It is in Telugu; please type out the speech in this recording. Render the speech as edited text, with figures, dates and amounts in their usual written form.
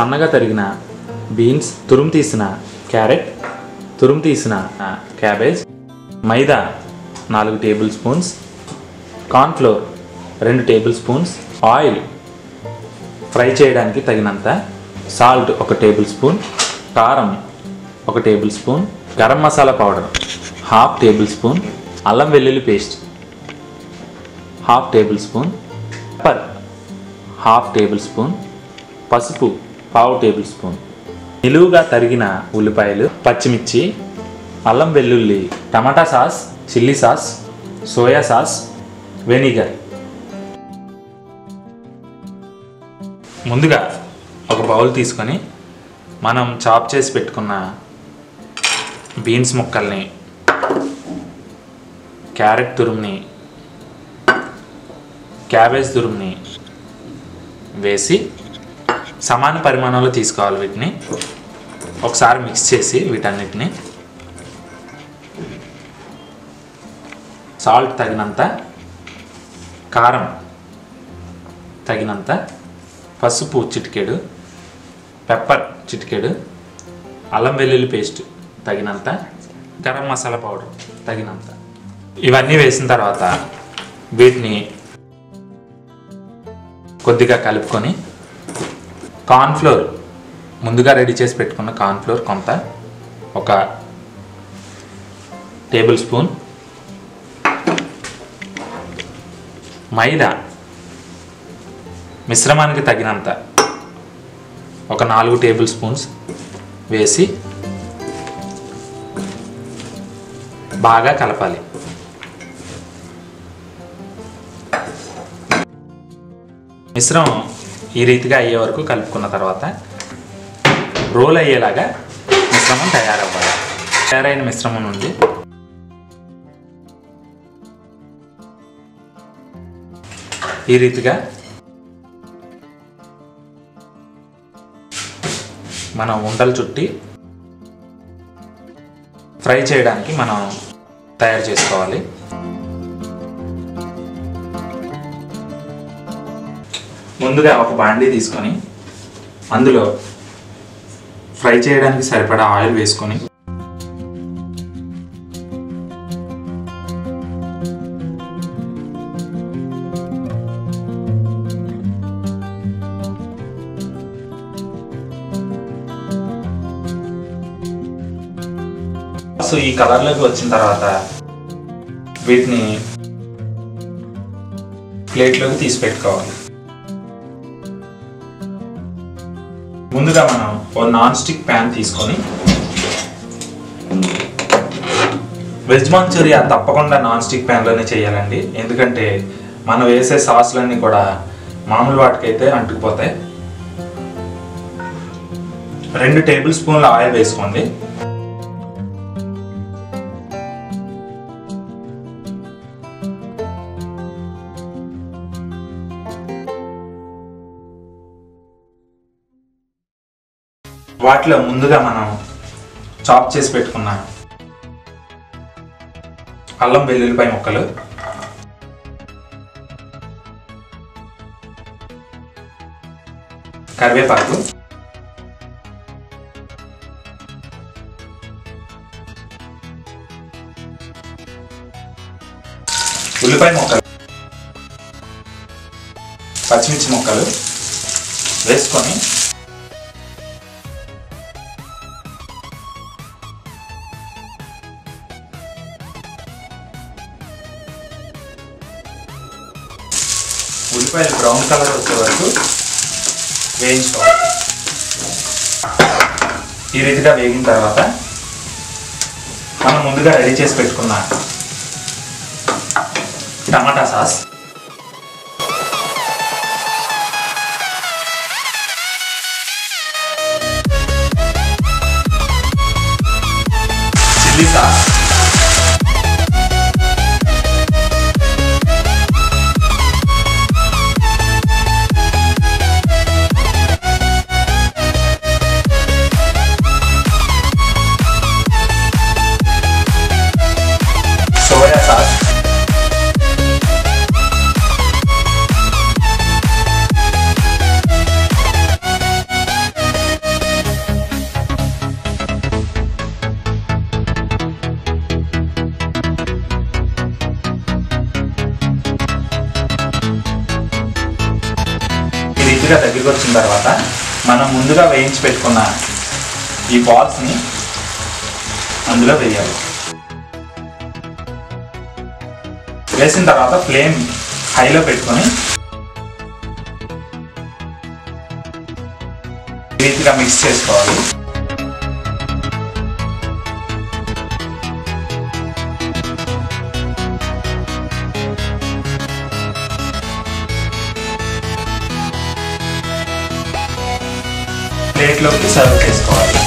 సన్నగా తరిగిన బీన్స్, తురుము తీసిన క్యారెట్, తురుము తీసిన cabbage, maida 4 tablespoons, cornflour 2 tablespoons, oil fry చేయడానికి తగినంత, సాల్ట్ 1 టేబుల్ స్పూన్, కారం 1 tablespoon, garam masala powder 1/2 tablespoon, అల్లం వెల్లుల్లి paste 1/2 tablespoon, pepper 1/2 tablespoon, పసుపు 1/4 టేబుల్ స్పూన్, నిలువుగా తరిగిన ఉల్లిపాయలు, పచ్చిమిర్చి, అల్లం వెల్లుల్లి, టమాటా sauce, chilli sauce, soya sauce, vinegar. ముందుగా ఒక బౌల్ తీసుకొని మనం చాప్ చేసి పెట్టుకున్న బీన్స్ ముక్కల్ని, క్యారెట్ తురుముని, క్యాబేజ్ తురుముని వేసి సమాన పరిమాణంలో తీసుకోవాలి. వీటిని ఒకసారి మిక్స్ చేసి వీటన్నిటిని సాల్ట్ తగినంత, కారం తగినంత, పసుపు చిటికెడు, పెప్పర్ చిటికెడు, అల్లం వెల్లుల్లి పేస్ట్ తగినంత, గరం మసాలా పౌడర్ తగినంత ఇవన్నీ వేసిన తర్వాత వీటిని కొద్దిగా కలుపుకొని కార్న్ఫ్లోర్, ముందుగా రెడీ చేసి పెట్టుకున్న కార్న్ఫ్లోర్ కొంత, 1 టేబుల్ స్పూన్, మైదా మిశ్రమానికి తగినంత 4 టేబుల్ స్పూన్స్ వేసి బాగా కలపాలి. మిశ్రమం ఈ రీతిగా అయ్యే వరకు కలుపుకున్న తర్వాత రోల్ అయ్యేలాగా మిశ్రమం తయారవ్వాలి. తయారైన మిశ్రమం నుండి ఈ రీతిగా మనం ఉండలు చుట్టి ఫ్రై చేయడానికి మనం తయారు చేసుకోవాలి. ముందుగా ఒక బాండీ తీసుకొని అందులో ఫ్రై చేయడానికి సరిపడా ఆయిల్ వేసుకొని ఈ కలర్లోకి వచ్చిన తర్వాత వీటిని ప్లేట్లోకి తీసి పెట్టుకోవాలి. ముందుగా మనం ఒక నాన్ స్టిక్ ప్యాన్ తీసుకొని, వెజ్ మంచూరియా తప్పకుండా నాన్ స్టిక్ ప్యాన్లోనే చేయాలండి. ఎందుకంటే మనం వేసే సాస్లన్నీ కూడా మామూలు వాటికైతే అంటుకుపోతాయి. 2 టేబుల్ స్పూన్ల ఆయిల్ వేసుకోండి. వాటిలో ముందుగా మనం చాప్ చేసి పెట్టుకున్న అల్లం వెల్లుల్లిపాయ ముక్కలు, కరివేపాకు, ఉల్లిపాయ ముక్కలు, పచ్చిమిర్చి ముక్కలు వేసుకొని ఉల్లిపాయలు బ్రౌన్ కలర్ వచ్చే వరకు వేయించుకోవాలి. ఈ రీతిగా వేగిన తర్వాత మనం ముందుగా రెడీ చేసి పెట్టుకున్న టమాటా sauce, chilli sauce, soya sauce, దగ్గరికి వచ్చిన తర్వాత మనం ముందుగా వేయించి పెట్టుకున్న ఈ బాల్స్ని అందులో వేయాలి. వేసిన తర్వాత ఫ్లేమ్ హైలో పెట్టుకొని ఈ రీతిగా మిక్స్ చేసుకోవాలి. ప్లేట్లోకి సర్వ్ చేసుకోవాలి.